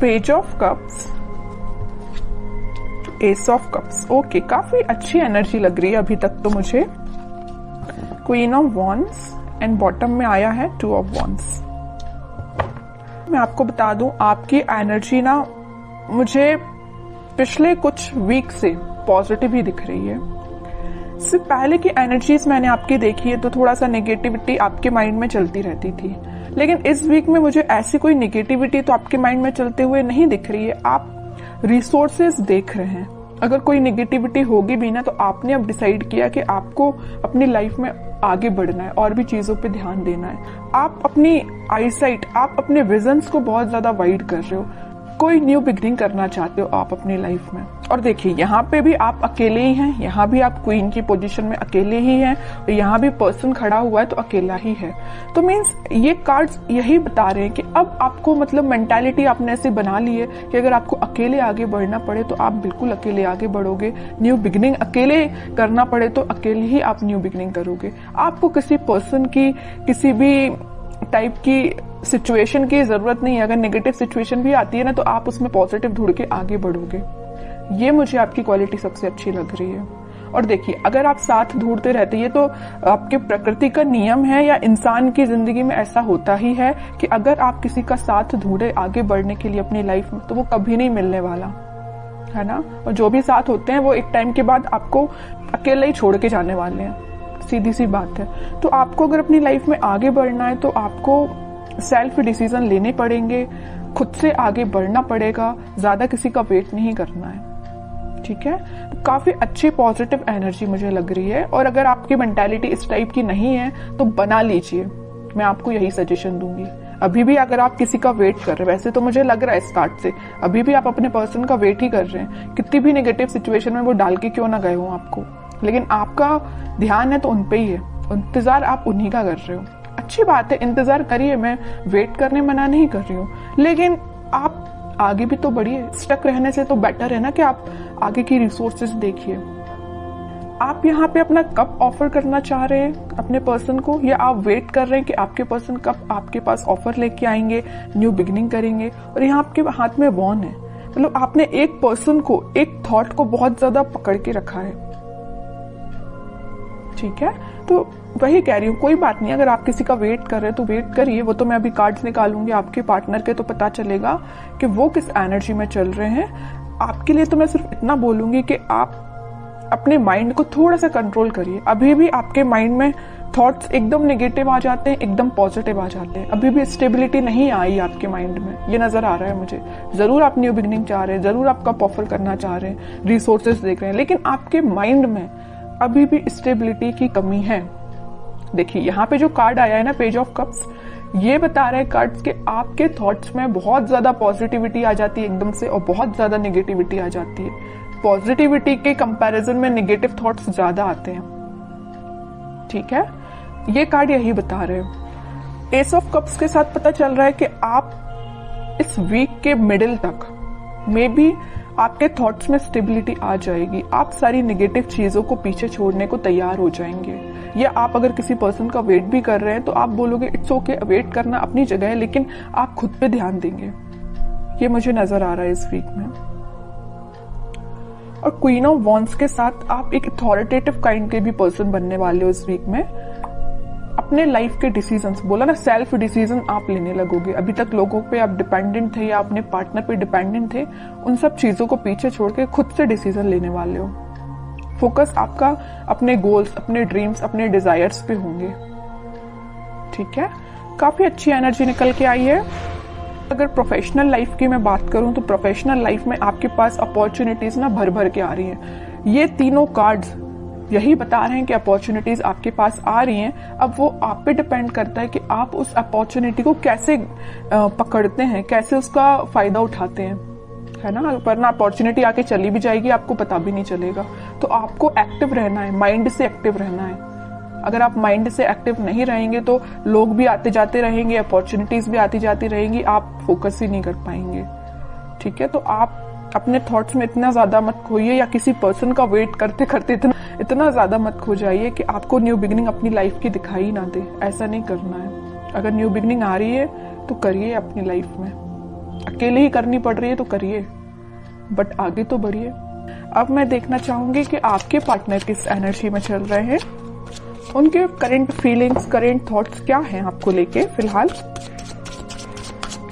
Page of cups, S of cups. Okay, काफी अच्छी energy लग रही है अभी तक तो मुझे। Queen of wands and bottom में आया है टू ऑफ वॉन्ड्स। मैं आपको बता दूं, आपकी एनर्जी ना मुझे पिछले कुछ वीक से पॉजिटिव ही दिख रही है। इससे पहले की एनर्जीज मैंने आपकी देखी है तो थोड़ा सा नेगेटिविटी आपके माइंड में चलती रहती थी, लेकिन इस वीक में मुझे ऐसी कोई नेगेटिविटी तो आपके माइंड में चलते हुए नहीं दिख रही है। आप रिसोर्सेज देख रहे हैं। अगर कोई नेगेटिविटी होगी भी ना तो आपने अब डिसाइड किया कि आपको अपनी लाइफ में आगे बढ़ना है और भी चीजों पे ध्यान देना है। आप अपनी आईसाइट, आप अपने विजन्स को बहुत ज्यादा वाइड कर रहे हो। कोई न्यू बिगनिंग करना चाहते हो आप अपनी लाइफ में। और देखिए, यहाँ पे भी आप अकेले ही हैं, यहाँ भी आप क्वीन की पोजीशन में अकेले ही हैं, और यहाँ भी पर्सन खड़ा हुआ है तो अकेला ही है। तो मीन्स ये कार्ड्स यही बता रहे हैं कि अब आपको मतलब मेंटालिटी आपने ऐसे बना ली है कि अगर आपको अकेले आगे बढ़ना पड़े तो आप बिल्कुल अकेले आगे बढ़ोगे। न्यू बिगनिंग अकेले करना पड़े तो अकेले ही आप न्यू बिगनिंग करोगे। आपको किसी पर्सन की, किसी भी टाइप की सिचुएशन की जरूरत नहीं है। अगर नेगेटिव सिचुएशन भी आती है ना तो आप उसमें पॉजिटिव ढूंढ के आगे बढ़ोगे। ये मुझे आपकी क्वालिटी सबसे अच्छी लग रही है। और देखिए, अगर आप साथ ढूंढते रहते, ये तो आपके प्रकृति का नियम है या इंसान की जिंदगी में ऐसा होता ही है कि अगर आप किसी का साथ ढूंढे आगे बढ़ने के लिए अपनी लाइफ में तो वो कभी नहीं मिलने वाला, है ना। और जो भी साथ होते हैं वो एक टाइम के बाद आपको अकेले ही छोड़ के जाने वाले हैं, सीधी सी बात है। तो आपको अगर अपनी लाइफ में आगे बढ़ना है तो आपको सेल्फ डिसीजन लेने पड़ेंगे, खुद से आगे बढ़ना पड़ेगा, ज्यादा किसी का वेट नहीं करना है, ठीक है। तो काफी अच्छी पॉजिटिव एनर्जी मुझे लग रही है। और अगर आपकी मेंटालिटी इस टाइप की नहीं है तो बना लीजिए, मैं आपको यही सजेशन दूंगी। अभी भी अगर आप किसी का वेट कर रहे हैं, वैसे तो मुझे लग रहा है इस कार्ड से अभी भी आप अपने पर्सन का वेट ही कर रहे हैं, कितनी भी नेगेटिव सिचुएशन में वो डाल के क्यों ना गए हो आपको, लेकिन आपका ध्यान है तो उन पे ही है, इंतजार आप उन्हीं का कर रहे हो। अच्छी बात है, इंतजार करिए, मैं वेट करने मना नहीं कर रही हूँ, लेकिन आप आगे भी तो बढ़िए। स्टक रहने से तो बेटर है ना कि आप आगे की रिसोर्सेज देखिए। आप यहाँ पे अपना कब ऑफर करना चाह रहे हैं अपने पर्सन को, या आप वेट कर रहे हैं कि आपके पर्सन कब आपके पास ऑफर लेके आएंगे, न्यू बिगिनिंग करेंगे। और यहाँ आपके हाथ में वॉन है, मतलब आपने एक पर्सन को, एक थॉट को बहुत ज्यादा पकड़ के रखा है, ठीक है। तो वही कह रही हूँ, कोई बात नहीं, अगर आप किसी का वेट कर रहे हैं तो वेट करिए। वो तो मैं अभी कार्ड्स निकालूंगी आपके पार्टनर के, तो पता चलेगा कि वो किस एनर्जी में चल रहे हैं। आपके लिए तो मैं सिर्फ इतना बोलूंगी कि आप अपने माइंड को थोड़ा सा कंट्रोल करिए। अभी भी आपके माइंड में थॉट्स एकदम नेगेटिव आ जाते हैं, एकदम पॉजिटिव आ जाते हैं। अभी भी स्टेबिलिटी नहीं आई आपके माइंड में, ये नजर आ रहा है मुझे। जरूर आप न्यू बिगिनिंग चाह रहे हैं, जरूर आप कप ऑफर करना चाह रहे हैं, रिसोर्सेज देख रहे हैं, लेकिन आपके माइंड में अभी भी स्टेबिलिटी की कमी है। देखिए, यहाँ पे जो कार्ड आया है ना, पेज ऑफ कप्स, ये बता रहे हैं कार्ड्स के आपके थॉट्स में बहुत ज्यादा पॉजिटिविटी आ जाती है एकदम से, और बहुत ज्यादा नेगेटिविटी आ जाती है। पॉजिटिविटी के कंपैरिजन में नेगेटिव थॉट्स ज्यादा आते हैं, ठीक है। ये कार्ड यही बता रहे हैं। एस ऑफ कप्स के साथ पता चल रहा है कि आप इस वीक के मिडिल तक मे बी आपके थॉट्स में स्टेबिलिटी आ जाएगी। आप सारी नेगेटिव चीजों को पीछे छोड़ने को तैयार हो जाएंगे। या आप अगर किसी पर्सन का वेट भी कर रहे हैं तो आप बोलोगे इट्स ओके, वेट करना अपनी जगह है, लेकिन आप खुद पे ध्यान देंगे। ये मुझे नजर आ रहा है इस वीक में। और क्वीन ऑफ वॉन्ड्स के साथ आप एक अथॉरिटेटिव काइंड के भी पर्सन बनने वाले हो इस वीक में। अपने लाइफ के डिसीजंस, बोला ना, सेल्फ डिसीजन आप लेने लगोगे। अभी तक लोगों पे आप डिपेंडेंट थे या अपने पार्टनर पे डिपेंडेंट थे, उन सब चीजों को पीछे छोड़ के खुद से डिसीजन लेने वाले हो। फोकस आपका अपने गोल्स, अपने ड्रीम्स, अपने डिजायर्स पे होंगे, ठीक है। काफी अच्छी एनर्जी निकल के आई है। अगर प्रोफेशनल लाइफ की मैं बात करूं तो प्रोफेशनल लाइफ में आपके पास अपॉर्चुनिटीज ना भर भर के आ रही हैं। ये तीनों कार्ड्स यही बता रहे हैं कि अपॉर्चुनिटीज आपके पास आ रही हैं। अब वो आप पे डिपेंड करता है कि आप उस अपॉर्चुनिटी को कैसे पकड़ते हैं, कैसे उसका फायदा उठाते हैं, है ना। वरना अपॉर्चुनिटी आके चली भी जाएगी, आपको पता भी नहीं चलेगा। तो आपको एक्टिव रहना है, माइंड से एक्टिव रहना है। अगर आप माइंड से एक्टिव नहीं रहेंगे तो लोग भी आते जाते रहेंगे, अपॉर्चुनिटीज भी आती जाती रहेंगी, आप फोकस ही नहीं कर पाएंगे, ठीक है। तो आप अपने थॉट्स में इतना ज्यादा मत खोइए, या किसी पर्सन का वेट करते करते इतना ज्यादा मत खो जाइए कि आपको न्यू बिगिनिंग अपनी लाइफ की दिखाई ना दे। ऐसा नहीं करना है। अगर न्यू बिगिनिंग आ रही है तो करिए अपनी लाइफ में, अकेले ही करनी पड़ रही है तो करिए, बट आगे तो बढ़िए। अब मैं देखना चाहूंगी कि आपके पार्टनर किस एनर्जी में चल रहे हैं, उनके करंट फीलिंग्स, करंट थॉट्स क्या हैं आपको लेके फिलहाल,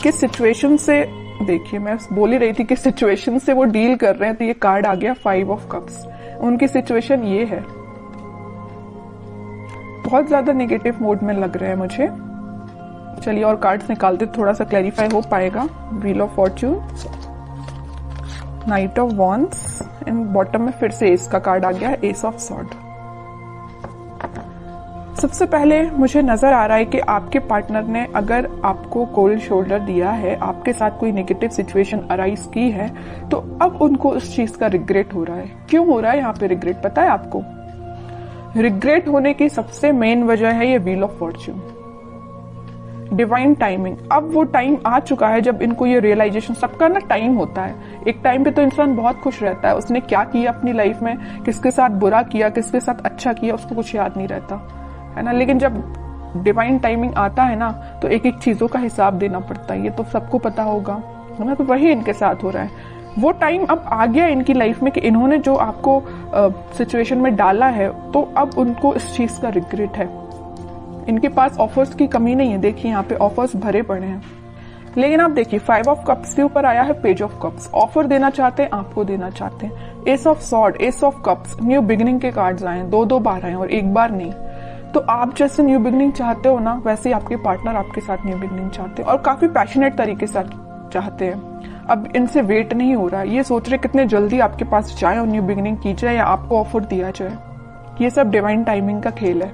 किस सिचुएशन से, देखिए मैं बोल ही रही थी किस सिचुएशन से वो डील कर रहे हैं, तो ये कार्ड आ गया 5 ऑफ कप्स। उनकी सिचुएशन ये है, बहुत ज्यादा नेगेटिव मोड में लग रहे हैं मुझे। चलिए और कार्ड्स निकालते, थोड़ा सा क्लैरिफाई हो पाएगा। Wheel of Fortune, night of wands and bottom में फिर से एस का कार्ड आ गया है, एस ऑफ सॉर्ड। सबसे पहले मुझे नजर आ रहा है कि आपके पार्टनर ने अगर आपको कोल्ड शोल्डर दिया है, आपके साथ कोई नेगेटिव सिचुएशन अराइज की है, तो अब उनको उस चीज का रिग्रेट हो रहा है। क्यों हो रहा है यहाँ पे रिग्रेट, पता है आपको? रिग्रेट होने की सबसे मेन वजह है ये wheel of Fortune, divine timing. अब वो टाइम आ चुका है जब इनको ये रियलाइजेशन, सबका ना टाइम होता है। एक टाइम पे तो इंसान बहुत खुश रहता है, उसने क्या किया अपनी लाइफ में, किसके साथ बुरा किया, किसके साथ अच्छा किया, उसको कुछ याद नहीं रहता है ना। लेकिन जब डिवाइन टाइमिंग आता है ना, तो एक एक चीजों का हिसाब देना पड़ता है, ये तो सबको पता होगा है ना। तो वही इनके साथ हो रहा है। वो टाइम अब आ गया इनकी लाइफ में कि इन्होंने जो आपको सिचुएशन में डाला है, तो अब उनको इस चीज का रिग्रेट है। इनके पास ऑफर्स की कमी नहीं है, देखिए यहाँ पे ऑफर्स भरे पड़े हैं। लेकिन आप देखिए 5 ऑफ कप्स के ऊपर आया है पेज ऑफ कप्स। ऑफर देना चाहते हैं, आपको देना चाहते हैं। S of sword, S of cups, new beginning के कार्ड्स आए हैं, 2 बार आए और एक बार नहीं। तो आप जैसे न्यू बिगिनिंग चाहते हो ना, वैसे ही आपके पार्टनर आपके साथ न्यू बिगिनिंग चाहते हैं और काफी पैशनेट तरीके से चाहते हैं। अब इनसे वेट नहीं हो रहा है, ये सोच रहे कितने जल्दी आपके पास जाए और न्यू बिगिनिंग की जाए या आपको ऑफर दिया जाए। ये सब डिवाइन टाइमिंग का खेल है।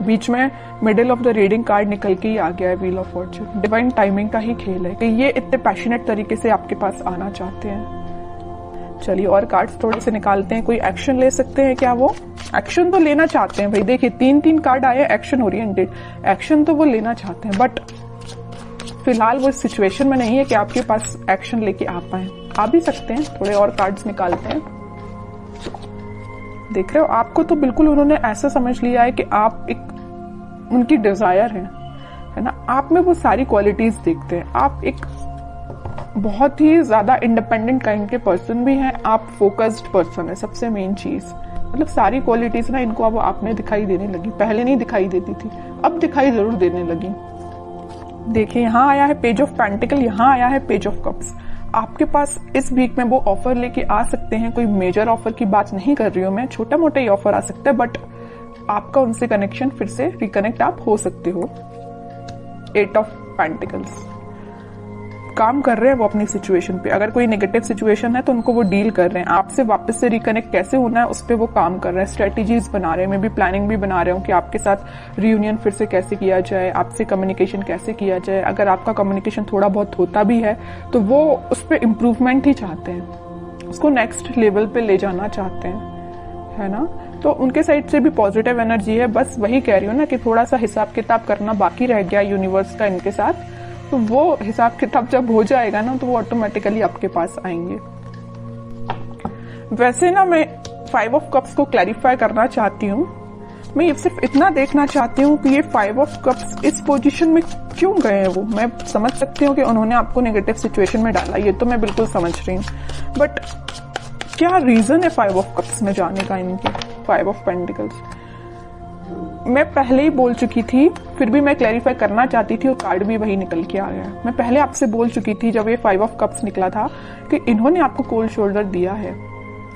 बीच में middle of the reading card निकल के ही आ गया है wheel of Fortune. Divine timing का ही खेल है कि ये इतने पैशनेट तरीके से आपके पास आना चाहते हैं। चलिए और कार्ड्स थोड़े से निकालते हैं। कोई एक्शन ले सकते हैं क्या? वो एक्शन तो लेना चाहते हैं भाई। देखिए 3 कार्ड आए, एक्शन ओरिएंटेड। एक्शन तो वो लेना चाहते हैं, बट फिलहाल वो सिचुएशन में नहीं है कि आपके पास एक्शन लेके आ पाए। आ भी सकते हैं। थोड़े और कार्ड्स निकालते हैं। देख रहे हो, आपको तो बिल्कुल उन्होंने ऐसा समझ लिया है कि आप एक उनकी डिजायर है ना। आप में वो सारी क्वालिटीज देखते हैं। आप एक बहुत ही ज्यादा इंडिपेंडेंट काइंड के पर्सन भी हैं। आप फोकस्ड पर्सन है, सबसे मेन चीज। मतलब सारी क्वालिटीज ना इनको अब आप में दिखाई देने लगी। पहले नहीं दिखाई देती थी, अब दिखाई जरूर देने लगी। देखिए यहाँ आया है पेज ऑफ पेंटिकल, यहाँ आया है पेज ऑफ कप्स। आपके पास इस वीक में वो ऑफर लेके आ सकते हैं। कोई मेजर ऑफर की बात नहीं कर रही हूं मैं, छोटा मोटा ही ऑफर आ सकता है, बट आपका उनसे कनेक्शन फिर से रिकनेक्ट आप हो सकते हो। 8 ऑफ पेंटिकल्स, काम कर रहे हैं वो अपनी सिचुएशन पे। अगर कोई नेगेटिव सिचुएशन है तो उनको वो डील कर रहे हैं। आपसे वापस से रिकनेक्ट कैसे होना है उस पर वो काम कर रहे हैं। स्ट्रेटेजीज बना रहे हैं, मैं भी प्लानिंग भी बना रहा हूँ कि आपके साथ रियूनियन फिर से कैसे किया जाए, आपसे कम्युनिकेशन कैसे किया जाए। अगर आपका कम्युनिकेशन थोड़ा बहुत होता भी है तो वो उस पर इम्प्रूवमेंट ही चाहते हैं, उसको नेक्स्ट लेवल पे ले जाना चाहते हैं, है ना। तो उनके साइड से भी पॉजिटिव एनर्जी है। बस वही कह रही हूँ ना कि थोड़ा सा हिसाब किताब करना बाकी रह गया यूनिवर्स का इनके साथ। तो वो हिसाब किताब जब हो जाएगा ना, तो वो ऑटोमेटिकली आपके पास आएंगे। वैसे ना मैं 5 ऑफ कप्स को क्लैरिफाई करना चाहती हूँ। मैं ये सिर्फ इतना देखना चाहती हूँ कि ये 5 ऑफ कप्स इस पोजीशन में क्यों गए हैं। वो मैं समझ सकती हूँ कि उन्होंने आपको नेगेटिव सिचुएशन में डाला, ये तो मैं बिल्कुल समझ रही हूँ, बट क्या रीजन है 5 ऑफ कप्स में जाने का इनके? 5 ऑफ पेंटिकल्स मैं पहले ही बोल चुकी थी, फिर भी मैं क्लैरिफाई करना चाहती थी और कार्ड भी वही निकल के आ गया। मैं पहले आपसे बोल चुकी थी जब ये 5 ऑफ कप्स निकला था कि इन्होंने आपको कोल्ड शोल्डर दिया है,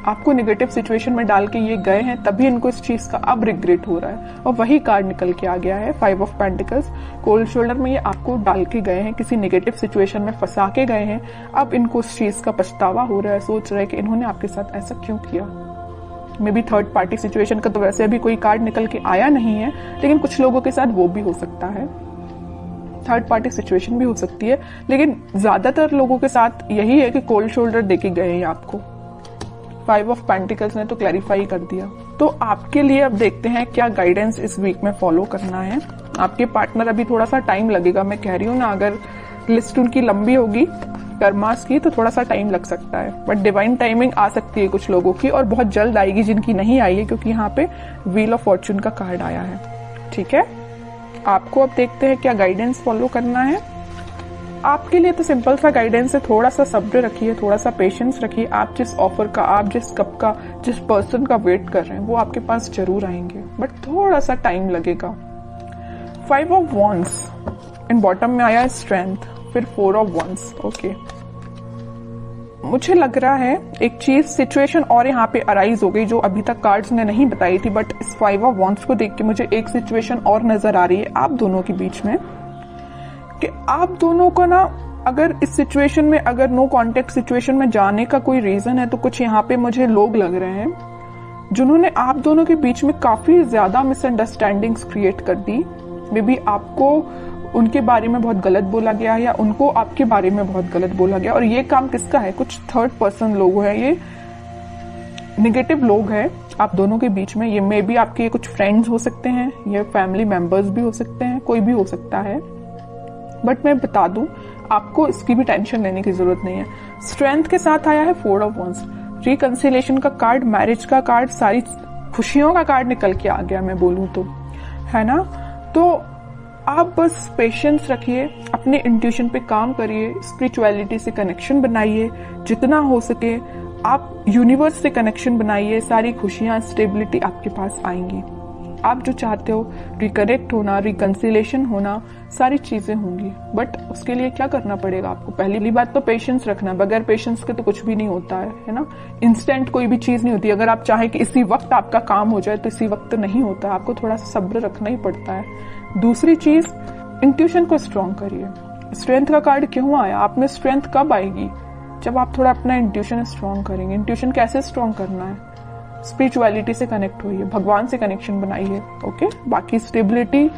आपको नेगेटिव सिचुएशन में डाल के ये गए हैं, तभी इनको इस चीज का अब रिग्रेट हो रहा है। और वही कार्ड निकल के आ गया है 5 ऑफ पेंटिकल्स। कोल्ड शोल्डर में ये आपको डाल के गए हैं, किसी नेगेटिव सिचुएशन में फंसा के गए हैं। अब इनको उस चीज का पछतावा हो रहा है, सोच रहे हैं कि इन्होंने आपके साथ ऐसा क्यों किया। May be third party situation का तो वैसे अभी कोई कार्ड निकल के आया नहीं है, लेकिन कुछ लोगों के साथ वो भी हो सकता है। थर्ड पार्टी सिचुएशन भी हो सकती है, लेकिन ज्यादातर लोगों के साथ यही है कि कोल्ड शोल्डर देके गए हैं आपको। 5 ऑफ पेंटिकल्स ने तो क्लैरिफाई कर दिया। तो आपके लिए अब देखते हैं क्या गाइडेंस इस वीक में फॉलो करना है। आपके पार्टनर अभी थोड़ा सा टाइम लगेगा, मैं कह रही हूँ ना, अगर लिस्ट उनकी लंबी होगी कर्मास की तो थोड़ा सा टाइम लग सकता है, बट डिवाइन टाइमिंग आ सकती है कुछ लोगों की और बहुत जल्द आएगी जिनकी नहीं आई है, क्योंकि यहाँ पे व्हील ऑफ फॉर्च्यून का कार्ड आया है। ठीक है, आपको अब देखते हैं क्या गाइडेंस फॉलो करना है। आपके लिए तो सिंपल सा गाइडेंस है, थोड़ा सा सब्र रखिए, थोड़ा सा पेशेंस रखिए। आप जिस ऑफर का, आप जिस कप का, जिस पर्सन का वेट कर रहे हैं वो आपके पास जरूर आएंगे, बट थोड़ा सा टाइम लगेगा। 5 ऑफ वॉन्ड्स एंड बॉटम में आया है स्ट्रेंथ, फिर 4 ऑफ वॉन्ड्स। ओके, मुझे लग रहा है एक चीज, सिचुएशन और यहाँ पे अराइज हो गई जो अभी तक कार्ड्स ने नहीं बताई थी, बट इस 5 ऑफ वॉन्ड्स को देख के मुझे एक सिचुएशन और नजर आ रही है आप दोनों के बीच में, कि आप दोनों को ना, अगर इस सिचुएशन में, अगर नो कॉन्टेक्ट सिचुएशन में जाने का कोई रीजन है, तो कुछ यहाँ पे मुझे लोग लग रहे हैं जिन्होंने आप दोनों के बीच में काफी ज्यादा मिसअंडरस्टैंडिंग्स क्रिएट कर दी। मे बी आपको उनके बारे में बहुत गलत बोला गया है, या उनको आपके बारे में बहुत गलत बोला गया, और ये काम किसका है? कुछ थर्ड पर्सन लोग हैं, ये निगेटिव लोग हैं आप दोनों के बीच में। ये मे बी आपके कुछ फ्रेंड्स हो सकते हैं, ये फैमिली मेंबर्स भी हो सकते हैं, कोई भी हो सकता है, बट मैं बता दूं आपको इसकी भी टेंशन लेने की जरूरत नहीं है। स्ट्रेंथ के साथ आया है 4 ऑफ वॉन्ड्स, रिकंसिलिएशन का कार्ड, मैरिज का कार्ड, सारी खुशियों का कार्ड निकल के आ गया, मैं बोलूं तो, है ना। तो आप बस पेशेंस रखिए, अपने इंट्यूशन पे काम करिए, स्पिरिचुअलिटी से कनेक्शन बनाइए जितना हो सके, आप यूनिवर्स से कनेक्शन बनाइए, सारी खुशियां, स्टेबिलिटी आपके पास आएंगी। आप जो चाहते हो, रिकनेक्ट होना, रिकंसिलेशन होना, सारी चीजें होंगी, बट उसके लिए क्या करना पड़ेगा आपको? पहली बात तो पेशेंस रखना, बगैर पेशेंस के तो कुछ भी नहीं होता है ना। इंस्टेंट कोई भी चीज नहीं होती, अगर आप चाहें कि इसी वक्त आपका काम हो जाए तो इसी वक्त नहीं होता, आपको थोड़ा सा सब्र रखना ही पड़ता है। दूसरी चीज, इंट्यूशन को स्ट्रॉन्ग करिए। स्ट्रेंथ का कार्ड क्यों आया? आप में स्ट्रेंथ कब आएगी? जब आप थोड़ा अपना इंट्यूशन स्ट्रॉन्ग करेंगे। इंट्यूशन कैसे स्ट्रॉन्ग करना है? स्पिरिचुअलिटी से कनेक्ट होइए, भगवान से कनेक्शन बनाइए। ओके, बाकी स्टेबिलिटी,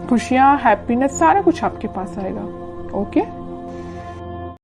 खुशियां, हैप्पीनेस, सारा कुछ आपके पास आएगा। ओके।